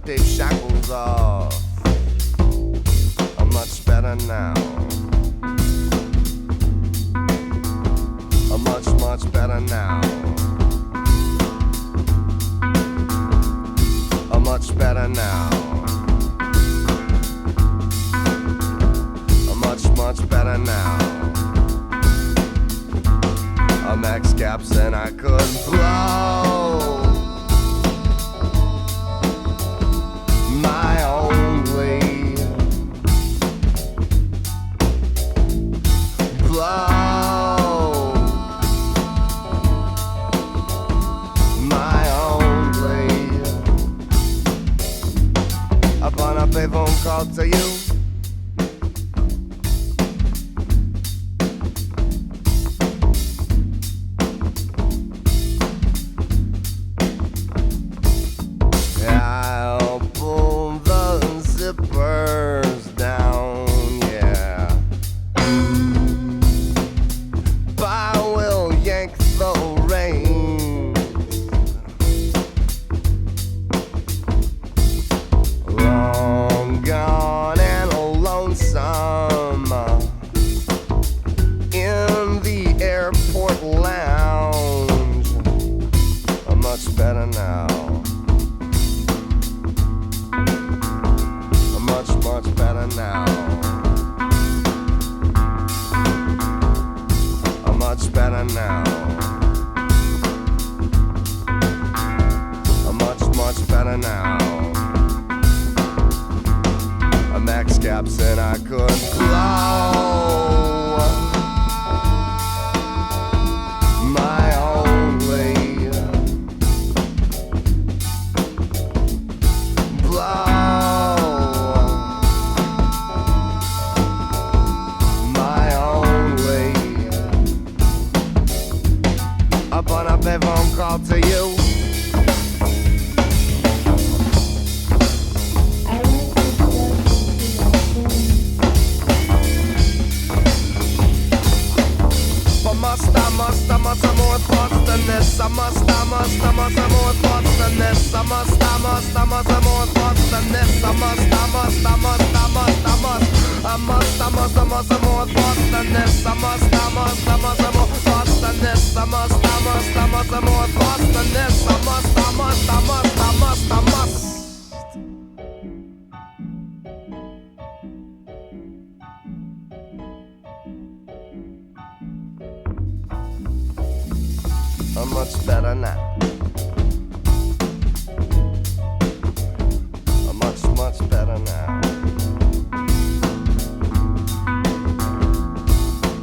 take shackles off. I'm much better now. I'm much, much better now. I'm much better now. I'm much, much better now. I'm X caps and I could blow my own way. Blow my own way. Upon a payphone call to you. I'll pull the zippers down, yeah. I will yank the reins. Long gone and lonesome in the airport lounge. I'm much better now. Much better now. I'm much better now. I'm much better now. I'm X caps and I could blow my own way. Blow upon a payphone call to you. But must have more thoughts than this. I must have more thoughts than this. I must have more thoughts than this. I must have more thoughts than this. I must have more thoughts than this. I must have more thoughts than this. I must. I'm much better now. I'm much better now.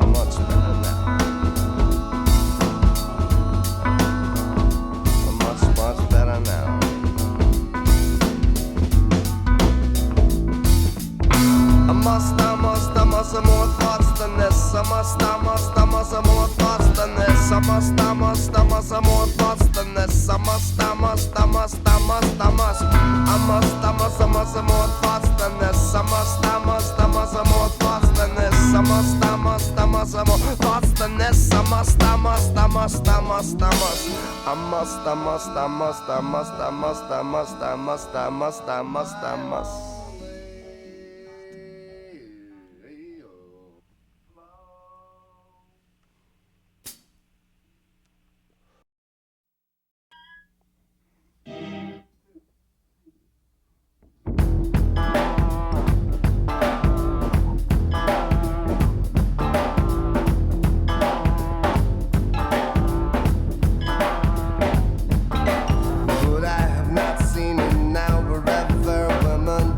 I'm much better now. I'm much better now. I must have more thoughts than this. I must have more thoughts than this. I must have more thoughts than this. I must have more thoughts than this. I must have more thoughts than this. I must have more thoughts than this. I must have more thoughts than this. I must But I have not seen it now. Wherever women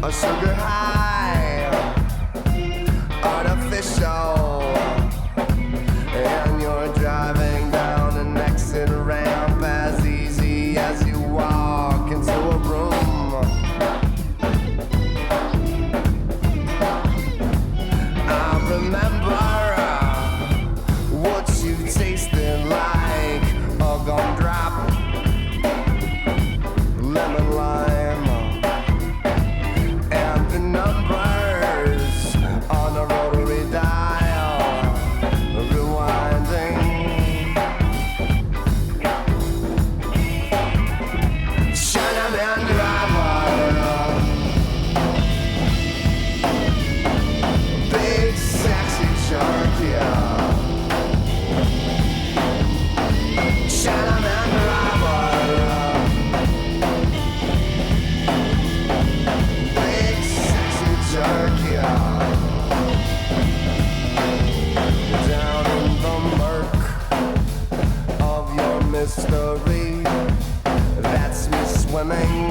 a sugar high, artificial, and you're driving down an exit ramp as easy as you walk into a room. I remember what you tasted like, a gumdrop, lemon lime, and the numbers on a rotary dial rewinding. Chinaman driver, big sexy shark, yeah. Chinaman driver, big sexy shark, yeah. Down in the murk of your mystery, that's me swimming